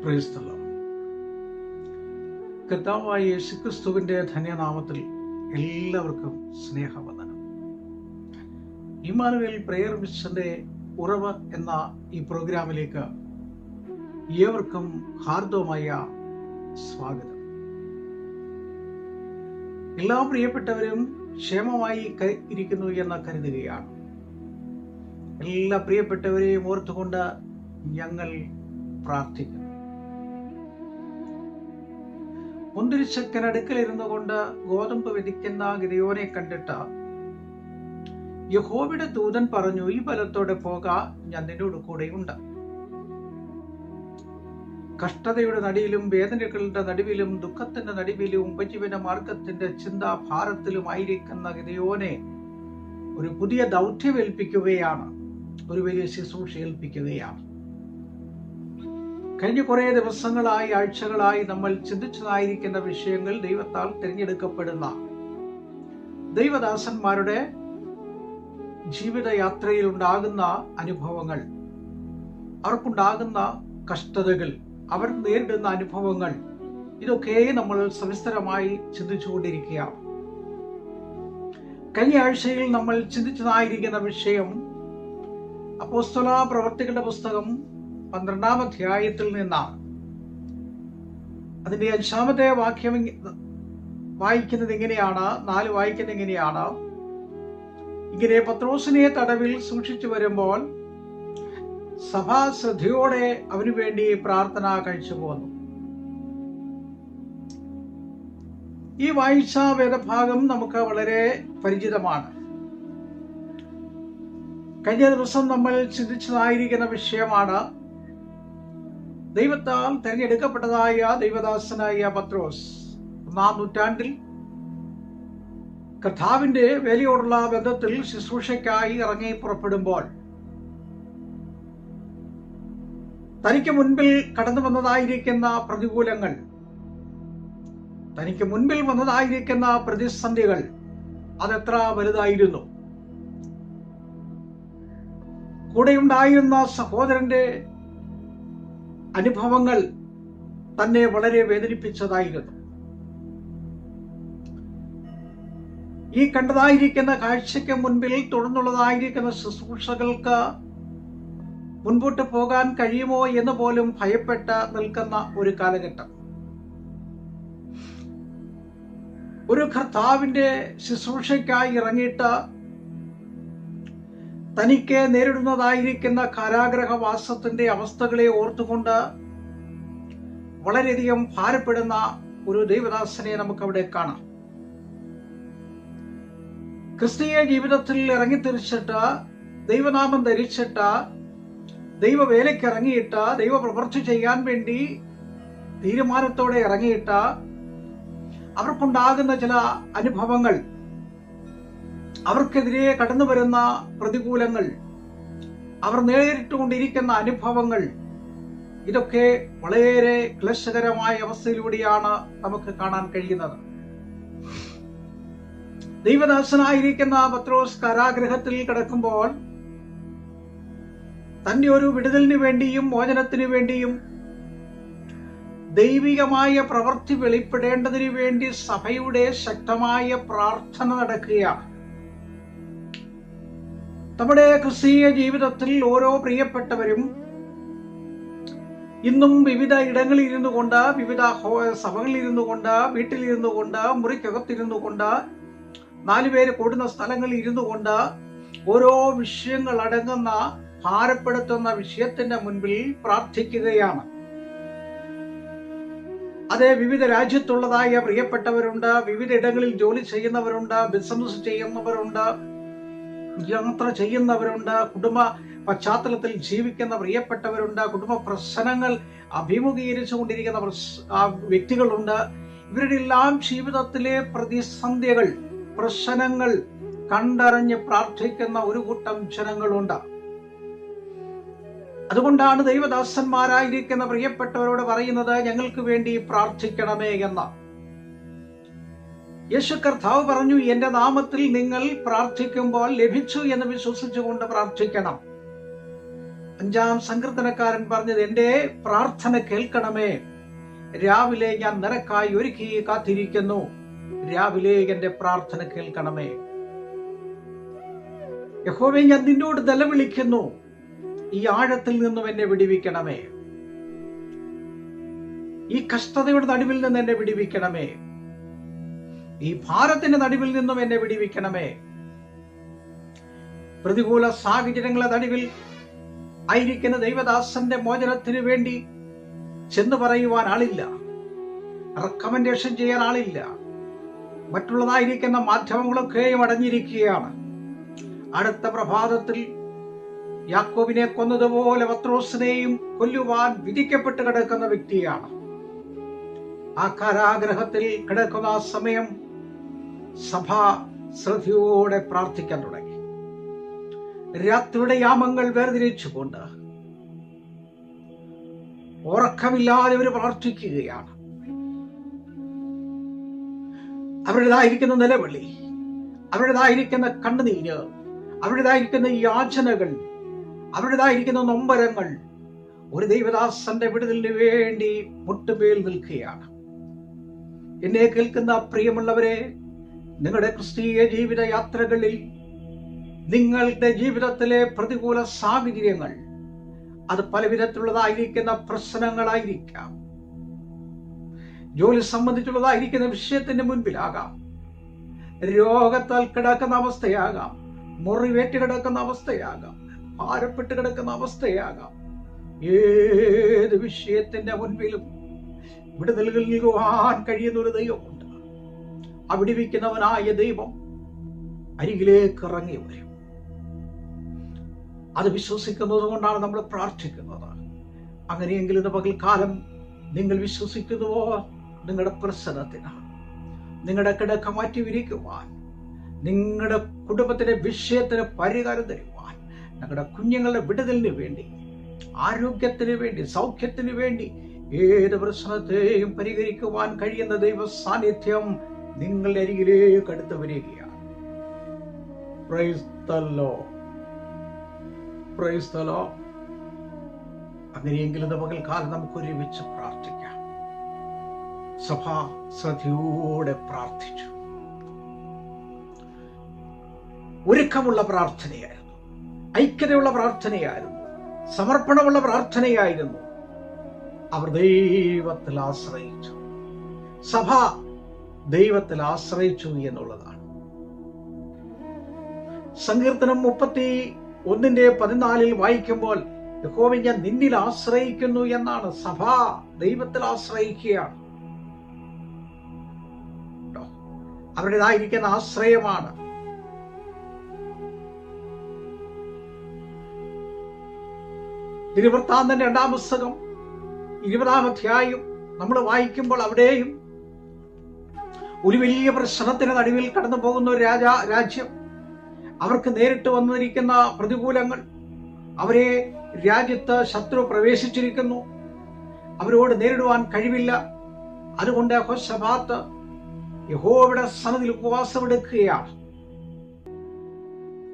Price the Lord. കർത്താവായ യേശുക്രിസ്തുവിന്റെ ധന്യനാമത്തിൽ എല്ലാവർക്കും സ്നേഹവന്ദനം. ഇമ്മാനുവേൽ പ്രേയർ മിഷന്റെ ഉറവ് എന്ന ഈ പ്രോഗ്രാമിലേക്ക് ഏവർക്കും ഹാർദവമായ സ്വാഗതം. എല്ലാ പ്രിയപ്പെട്ടവരും ക്ഷേമമായി ഇരിക്കുന്നു എന്ന് കരുതുകയാണ്. എല്ലാ പ്രിയപ്പെട്ടവരെയും ഓർത്തുകൊണ്ട് ഞങ്ങൾ പ്രാർത്ഥിക്കുന്നു. മുന്തിരിച്ചക്കനടുക്കലിരുന്നു കൊണ്ട് ഗോതമ്പ് വിധിക്കുന്ന ഗിദെയോനെ കണ്ടിട്ട് യഹോവയുടെ ദൂതൻ പറഞ്ഞു, ഈ ബലത്തോടെ പോക, ഞാൻ നിന്നോട് കൂടെയുണ്ട്. കഷ്ടതയുടെ നടിയിലും വേദനകളുടെ നടുവിലും ദുഃഖത്തിന്റെ നടുവിലും ഉപജീവന മാർഗത്തിന്റെ ചിന്താഭാരത്തിലുമായിരിക്കുന്ന ഗിദെയോനെ ഒരു പുതിയ ദൗത്യം ഏൽപ്പിക്കുകയാണ്, ഒരു വലിയ ശുശ്രൂഷ ഏൽപ്പിക്കുകയാണ്. കഴിഞ്ഞ കുറേ ദിവസങ്ങളായി, ആഴ്ചകളായി നമ്മൾ ചിന്തിച്ചതായിരിക്കുന്ന വിഷയങ്ങൾ ദൈവത്താൽ തിരഞ്ഞെടുക്കപ്പെടുന്ന ദൈവദാസന്മാരുടെ ജീവിതയാത്രയിൽ ഉണ്ടാകുന്ന അനുഭവങ്ങൾ, അവർക്കുണ്ടാകുന്ന കഷ്ടതകൾ, അവർ നേരിടുന്ന അനുഭവങ്ങൾ, ഇതൊക്കെ നമ്മൾ സവിസ്തരമായി ചിന്തിച്ചുകൊണ്ടിരിക്കുകയാണ്. കഴിഞ്ഞ ആഴ്ചയിൽ നമ്മൾ ചിന്തിച്ചതായിരിക്കുന്ന വിഷയം അപ്പോസ്തല പ്രവർത്തികളുടെ പുസ്തകം 12-ാം അധ്യായത്തിൽ നിന്നാണ്. അതിന്റെ 5-ാമത്തെ വാക്യം വായിക്കുന്നത് ഇങ്ങനെയാണ്, 4 വായിക്കുന്നത് ഇങ്ങനെയാണ്: ഇങ്ങനെ പത്രോസിനെ തടവിൽ സൂക്ഷിച്ചു വരുമ്പോൾ സഭ ശ്രദ്ധയോടെ അവനു വേണ്ടി പ്രാർത്ഥന കഴിച്ചു പോന്നു. ഈ വായിച്ച വേദഭാഗം നമുക്ക് വളരെ പരിചിതമാണ്. കഴിഞ്ഞ ദിവസം നമ്മൾ ചിന്തിച്ചതായിരിക്കുന്ന വിഷയമാണ് ദൈവത്താൽ തിരഞ്ഞെടുക്കപ്പെട്ടതായ ദൈവദാസനായ പത്രോസ് 1-ാം നൂറ്റാണ്ടിൽ കർത്താവിന്റെ വേലയോടുള്ള ബന്ധത്തിൽ ശുശ്രൂഷയ്ക്കായി ഇറങ്ങി പുറപ്പെടുമ്പോൾ തനിക്ക് മുൻപിൽ കടന്നു വന്നതായിരിക്കുന്ന പ്രതികൂലങ്ങൾ, തനിക്ക് മുൻപിൽ വന്നതായിരിക്കുന്ന പ്രതിസന്ധികൾ അതെത്ര വലുതായിരുന്നു. കൂടെയുണ്ടായിരുന്ന സഹോദരന്റെ അനുഭവങ്ങൾ തന്നെ വളരെ വേദനിപ്പിച്ചതായിരുന്നു. ഈ കണ്ടതായിരിക്കുന്ന കാഴ്ചയ്ക്ക് മുൻപിൽ തുടർന്നുള്ളതായിരിക്കുന്ന ശുശ്രൂഷകൾക്ക് മുൻപോട്ട് പോകാൻ കഴിയുമോ എന്ന് പോലും ഭയപ്പെട്ട് നിൽക്കുന്ന ഒരു കാലഘട്ടം. ഒരു കർത്താവിന്റെ ശുശ്രൂഷയ്ക്കായി ഇറങ്ങിയിട്ട് തനിക്ക് നേരിടുന്നതായിരിക്കുന്ന കാരാഗ്രഹവാസത്തിന്റെ അവസ്ഥകളെ ഓർത്തുകൊണ്ട് വളരെയധികം ഭാരപ്പെടുന്ന ഒരു ദൈവദാസനെ നമുക്കവിടെ കാണാം. ക്രിസ്തീയ ജീവിതത്തിൽ ഇറങ്ങിത്തിരിച്ചിട്ട്, ദൈവനാമം ധരിച്ചിട്ട്, ദൈവവേലയ്ക്ക് ഇറങ്ങിയിട്ട്, ദൈവപ്രവൃത്തി ചെയ്യാൻ വേണ്ടി തീരുമാനത്തോടെ ഇറങ്ങിയിട്ട് അവർക്കുണ്ടാകുന്ന ചില അനുഭവങ്ങൾ, അവർക്കെതിരെ കടന്നു വരുന്ന പ്രതികൂലങ്ങൾ, അവർ നേരിട്ടുകൊണ്ടിരിക്കുന്ന അനുഭവങ്ങൾ, ഇതൊക്കെ വളരെ ക്ലേശകരമായ അവസ്ഥയിലൂടെയാണ് നമുക്ക് കാണാൻ കഴിയുന്നത്. ദൈവദാസനായിരിക്കുന്ന പത്രോസ് കാരാഗൃഹത്തിൽ കിടക്കുമ്പോൾ തന്റെ ഒരു വിടുതലിന് വേണ്ടിയും മോചനത്തിനു വേണ്ടിയും ദൈവികമായ പ്രവൃത്തി വെളിപ്പെടേണ്ടതിനു വേണ്ടി സഭയുടെ ശക്തമായ പ്രാർത്ഥന നടക്കുകയാണ്. നമ്മുടെ ക്രിസ്തീയ ജീവിതത്തിൽ ഓരോ പ്രിയപ്പെട്ടവരും ഇന്നും വിവിധ ഇടങ്ങളിൽ ഇരുന്നു കൊണ്ട്, വിവിധ സഭകളിൽ ഇരുന്നു കൊണ്ട്, വീട്ടിലിരുന്നു കൊണ്ട്, മുറിക്കകത്തിരുന്നു കൊണ്ട്, 4 പേര് കൂടുന്ന സ്ഥലങ്ങളിൽ ഇരുന്നു കൊണ്ട് ഓരോ വിഷയങ്ങൾ അടങ്ങുന്ന ഭാരപ്പെടുത്തുന്ന വിഷയത്തിന്റെ മുൻപിൽ പ്രാർത്ഥിക്കുകയാണ്. അതേ, വിവിധ രാജ്യത്തുള്ളതായ പ്രിയപ്പെട്ടവരുണ്ട്, വിവിധ ഇടങ്ങളിൽ ജോലി ചെയ്യുന്നവരുണ്ട്, ബിസിനസ് ചെയ്യുന്നവരുണ്ട്, യാത്ര ചെയ്യുന്നവരുണ്ട്, കുടുംബ പശ്ചാത്തലത്തിൽ ജീവിക്കുന്ന പ്രിയപ്പെട്ടവരുണ്ട്, കുടുംബ പ്രശ്നങ്ങൾ അഭിമുഖീകരിച്ചു കൊണ്ടിരിക്കുന്ന വ്യക്തികളുണ്ട്. ഇവരുടെ എല്ലാം ജീവിതത്തിലെ പ്രതിസന്ധികൾ, പ്രശ്നങ്ങൾ കണ്ടറിഞ്ഞ് പ്രാർത്ഥിക്കുന്ന ഒരു കൂട്ടം ജനങ്ങളുണ്ട്. അതുകൊണ്ടാണ് ദൈവദാസന്മാരായിരിക്കുന്ന പ്രിയപ്പെട്ടവരോട് പറയുന്നത്, ഞങ്ങൾക്ക് വേണ്ടി പ്രാർത്ഥിക്കണമേ എന്ന്. യേശു കർത്താവ് പറഞ്ഞു, എന്റെ നാമത്തിൽ നിങ്ങൾ പ്രാർത്ഥിക്കുമ്പോൾ ലഭിച്ചു എന്ന് വിശ്വസിച്ചുകൊണ്ട് പ്രാർത്ഥിക്കണം. 5-ാം സങ്കീർത്തനക്കാരൻ പറഞ്ഞത്, എന്റെ പ്രാർത്ഥന കേൾക്കണമേ, രാവിലെ ഞാൻ നിനക്കായി ഒരുക്കി കാത്തിരിക്കുന്നു. രാവിലെ എന്റെ പ്രാർത്ഥന കേൾക്കണമേ. യഹോവേ, ഞാൻ നിന്നോട് നിലവിളിക്കുന്നു, ഈ ആഴത്തിൽ നിന്നും എന്നെ വിടുവിക്കണമേ. ഈ കഷ്ടതയുടെ നടുവിൽ നിന്ന് എന്നെ വിടുവിക്കണമേ. ഈ ഭാരത്തിന്റെ നടുവിൽ നിന്നും എന്നെ വിടുവിക്കണമേ. പ്രതികൂല സാഹചര്യങ്ങളുടെ നടുവിൽ ആയിരിക്കുന്ന ദൈവദാസന്റെ മോചനത്തിന് വേണ്ടി ചെന്ന് പറയുവാൻ ആളില്ല, റെക്കമെൻഡേഷൻ ചെയ്യാൻ ആളില്ല. മറ്റുള്ളതായിരിക്കുന്ന മാധ്യമങ്ങളൊക്കെയും അടഞ്ഞിരിക്കുകയാണ്. അടുത്ത പ്രഭാതത്തിൽ യാക്കോബിനെ കൊന്നതുപോലെ പത്രോസിനെയും കൊല്ലുവാൻ വിധിക്കപ്പെട്ട് കിടക്കുന്ന വ്യക്തിയാണ്. ആ കാരാഗ്രഹത്തിൽ കിടക്കുന്ന ആ സമയം സഭ ശ്രദ്ധയോടെ പ്രാർത്ഥിക്കാൻ തുടങ്ങി. രാത്രിയുടെ യാമങ്ങൾ വേർതിരിച്ചുകൊണ്ട് ഉറക്കമില്ലാതെ അവർ പ്രാർത്ഥിക്കുകയാണ്. അവരുടേതായിരിക്കുന്ന നിലവിളി, അവരുടേതായിരിക്കുന്ന കണ്ണുനീര്, അവരുടേതായിരിക്കുന്ന യാചനകൾ, അവരുടേതായിരിക്കുന്ന നൊമ്പരങ്ങൾ ഒരു ദൈവദാസന്റെ വിടുതലിന് വേണ്ടി മുട്ടുമേൽ നിൽക്കുകയാണ്. എന്നെ കേൾക്കുന്ന പ്രിയമുള്ളവരെ, നിങ്ങളുടെ ക്രിസ്തീയ ജീവിത യാത്രകളിൽ നിങ്ങളുടെ ജീവിതത്തിലെ പ്രതികൂല സാഹചര്യങ്ങൾ, അത് പലവിധത്തിലുള്ളതായിരിക്കുന്ന പ്രശ്നങ്ങളായിരിക്കാം, ജോലി സംബന്ധിച്ചുള്ളതായിരിക്കുന്ന വിഷയത്തിന്റെ മുൻപിലാകാം, രോഗത്താൽ കിടക്കുന്ന അവസ്ഥയാകാം, മുറിവേറ്റ് കിടക്കുന്ന അവസ്ഥയാകാം, ഭാരപ്പെട്ട് കിടക്കുന്ന അവസ്ഥയാകാം. ഏത് വിഷയത്തിന്റെ മുൻപിലും വിടുതൽ നൽകുവാൻ കഴിയുന്ന ഒരു ദൈവമുണ്ട്. ആ വിടുവിക്കുന്നവനായ ദൈവം അരികിലേക്ക് ഇറങ്ങി വരും. അത് വിശ്വസിക്കുന്നത് കൊണ്ടാണ് നമ്മൾ പ്രാർത്ഥിക്കുന്നത്. അങ്ങനെയെങ്കിൽ ഇന്ന് പകൽക്കാലം നിങ്ങൾ വിശ്വസിക്കുന്നുവോ? നിങ്ങളുടെ പ്രശ്നത്തിനാണ്, നിങ്ങളുടെ കിടക്ക മാറ്റി വിരിക്കുവാൻ, നിങ്ങളുടെ കുടുംബത്തിന്റെ വിഷയത്തിന് പരിഹാരം തരുവാൻ, നിങ്ങളുടെ കുഞ്ഞുങ്ങളുടെ വിടുതലിന് വേണ്ടി, ആരോഗ്യത്തിന് വേണ്ടി, സൗഖ്യത്തിന് വേണ്ടി, ഏത് പ്രശ്നത്തെയും പരിഹരിക്കുവാൻ കഴിയുന്ന ദൈവ സാന്നിധ്യം നിങ്ങളുടെ അരികിലേക്ക് അടുത്ത് വരികയാണ്. Praise the lord, praise the lord. അങ്ങനെയെങ്കിലും പകൽക്കാലം നമുക്ക് ഒരുമിച്ച് പ്രാർത്ഥിക്കാം. സഭ ശ്രദ്ധയോടെ പ്രാർത്ഥിച്ചു. ഒരുക്കമുള്ള പ്രാർത്ഥനയായിരുന്നു, ഐക്യതയുള്ള പ്രാർത്ഥനയായിരുന്നു, സമർപ്പണമുള്ള പ്രാർത്ഥനയായിരുന്നു. അവർ ദൈവത്തിൽ ആശ്രയിച്ചു. സഭ ദൈവത്തിൽ ആശ്രയിച്ചു എന്നുള്ളതാണ്. സങ്കീർത്തനം 31:14 വായിക്കുമ്പോൾ, യഹോവേ, ഞാൻ നിന്നിൽ ആശ്രയിക്കുന്നു എന്നാണ്. സഭ ദൈവത്തിൽ ആശ്രയിക്കുകയാണ്. അവരുടേതായിരിക്കുന്ന ആശ്രയമാണ്. ദിനവൃത്താന്തന്റെ 2-ാം പുസ്തകം 20-ാം അധ്യായം നമ്മൾ വായിക്കുമ്പോൾ അവിടെയും ഒരു വലിയ പ്രശ്നത്തിന് നടുവിൽ കടന്നു പോകുന്ന ഒരു രാജ്യം, അവർക്ക് നേരിട്ട് വന്നിരിക്കുന്ന പ്രതികൂലങ്ങൾ, അവരെ രാജ്യത്ത് ശത്രു പ്രവേശിച്ചിരിക്കുന്നു, അവരോട് നേരിടുവാൻ കഴിവില്ല. അതുകൊണ്ട് യഹോശഫാത്ത് യഹോവയുടെ സന്നിധിയിൽ ഉപവാസമെടുക്കുകയാണ്,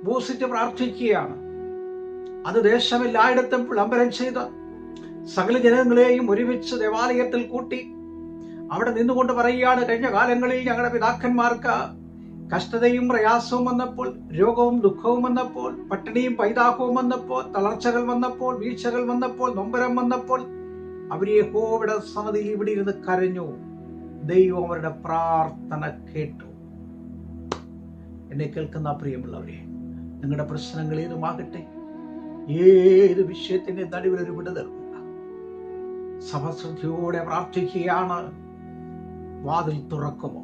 ഉപവസിച്ച് പ്രാർത്ഥിക്കുകയാണ്. അത് ദേശമെല്ലായിടത്തും വിളംബരം ചെയ്ത് സകല ജനങ്ങളെയും ഒരുമിച്ച് ദേവാലയത്തിൽ കൂട്ടി അവിടെ നിന്നുകൊണ്ട് പറയുകയാണ്, കഴിഞ്ഞ കാലങ്ങളിൽ ഞങ്ങളുടെ പിതാക്കന്മാർക്ക് കഷ്ടതയും പ്രയാസവും വന്നപ്പോൾ, രോഗവും ദുഃഖവും വന്നപ്പോൾ, പട്ടിണിയും പൈതാഹവും വന്നപ്പോൾ, തളർച്ചകൾ വന്നപ്പോൾ, വീഴ്ചകൾ വന്നപ്പോൾ, നൊമ്പരം വന്നപ്പോൾ, അവർ യഹോവയുടെ സന്നിധിയിൽ ഇവിടെ ഇരുന്ന് കരഞ്ഞു. ദൈവം അവരുടെ പ്രാർത്ഥന കേട്ടു. എന്നെ കേൾക്കുന്ന പ്രിയമുള്ളവരെ, നിങ്ങളുടെ പ്രശ്നങ്ങൾ ഏതുമാകട്ടെ, ഏത് വിഷയത്തിന്റെ നടുവിൽ ഒരു വിടുതലുണ്ട്. സഭ ശ്രദ്ധയോടെ പ്രാർത്ഥിക്കുകയാണ്. വാതിൽ തുറക്കുമോ?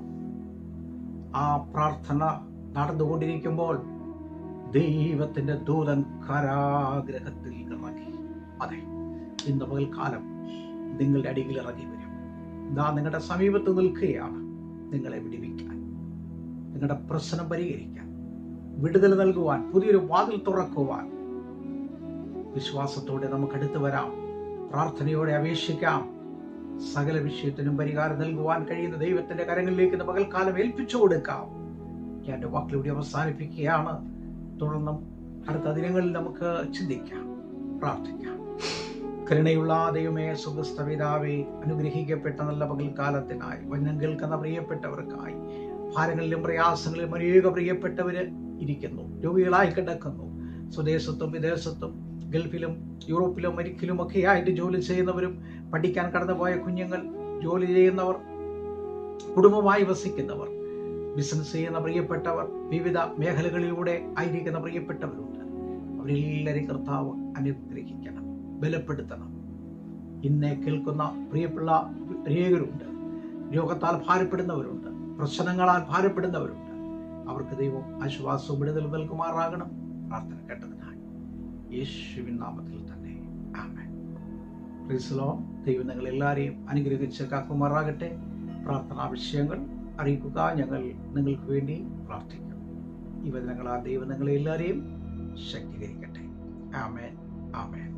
ആ പ്രാർത്ഥന നടന്നുകൊണ്ടിരിക്കുമ്പോൾ ദൈവത്തിന്റെ ദൂതൻ കാരാഗ്രഹത്തിൽ ഇറങ്ങി. അതെ, ഇന്ന് പകൽക്കാലം നിങ്ങളുടെ അടിയിൽ ഇറങ്ങി വരും. ഇതാ നിങ്ങളുടെ സമീപത്ത് നിൽക്കുകയാണ്, നിങ്ങളെ വിടുവിക്കാൻ, നിങ്ങളുടെ പ്രശ്നം പരിഹരിക്കാൻ, വിടുതൽ നൽകുവാൻ, പുതിയൊരു വാതിൽ തുറക്കുവാൻ. വിശ്വാസത്തോടെ നമുക്ക് അടുത്ത് വരാം, പ്രാർത്ഥനയോടെ അപേക്ഷിക്കാം. സകല വിഷയത്തിനും പരിഹാരം നൽകുവാൻ കഴിയുന്ന ദൈവത്തിന്റെ കരങ്ങളിലേക്ക് ഇന്ന് പകൽക്കാലം ഏൽപ്പിച്ചു കൊടുക്കാം. ഞാൻ എൻ്റെ വാക്കിലൂടെ അവസാനിപ്പിക്കുകയാണ്. തുടർന്നും അടുത്ത ദിനങ്ങളിൽ നമുക്ക് ചിന്തിക്കാം. പ്രാർത്ഥിക്കാം. കരുണയുള്ള ദൈവമേ, സുഖസ്ഥ പിതാവേ, അനുഗ്രഹിക്കപ്പെട്ട നല്ല പകൽക്കാലത്തിനായി വചനം കേൾക്കുന്ന പ്രിയപ്പെട്ടവർക്കായി ഭാരങ്ങളിലും പ്രയാസങ്ങളിലും അനേക പ്രിയപ്പെട്ടവര് ഇരിക്കുന്നു, രോഗികളായി കിടക്കുന്നു. സ്വദേശത്തും വിദേശത്തും ഗൾഫിലും യൂറോപ്പിലും അമേരിക്കയിലും ഒക്കെ ആയിട്ട് ജോലി ചെയ്യുന്നവരും, പഠിക്കാൻ കടന്നുപോയ കുഞ്ഞുങ്ങൾ, ജോലി ചെയ്യുന്നവർ, കുടുംബമായി വസിക്കുന്നവർ, ബിസിനസ് ചെയ്യുന്ന പ്രിയപ്പെട്ടവർ, വിവിധ മേഖലകളിലൂടെ ആയിരിക്കുന്ന പ്രിയപ്പെട്ടവരുണ്ട്. അവരെല്ലാവരും കർത്താവ് അനുഗ്രഹിക്കണം, ബലപ്പെടുത്തണം. ഇന്നെ കേൾക്കുന്ന പ്രിയപ്പെട്ട അനേകരുണ്ട്. രോഗത്താൽ ഭാരപ്പെടുന്നവരുണ്ട്, പ്രശ്നങ്ങളാൽ ഭാരപ്പെടുന്നവരുണ്ട്. അവർക്ക് ദൈവം ആശ്വാസവും വിടുതലും നൽകുമാറാകണം. പ്രാർത്ഥന കേട്ടതിനായി യേശുവിൻ നാമത്തിൽ തന്നെ ആമേൻ. Price the Lord. ദൈവം നിങ്ങളെല്ലാവരെയും അനുഗ്രഹിച്ച് കാക്കുമാറാകട്ടെ. പ്രാർത്ഥനാ വിഷയങ്ങൾ അറിയിക്കുക, ഞങ്ങൾ നിങ്ങൾക്ക് വേണ്ടി പ്രാർത്ഥിക്കും. ഈ വചനങ്ങളാൽ ദൈവം നിങ്ങളെല്ലാവരെയും ശക്തീകരിക്കട്ടെ. ആമേൻ, ആമേൻ.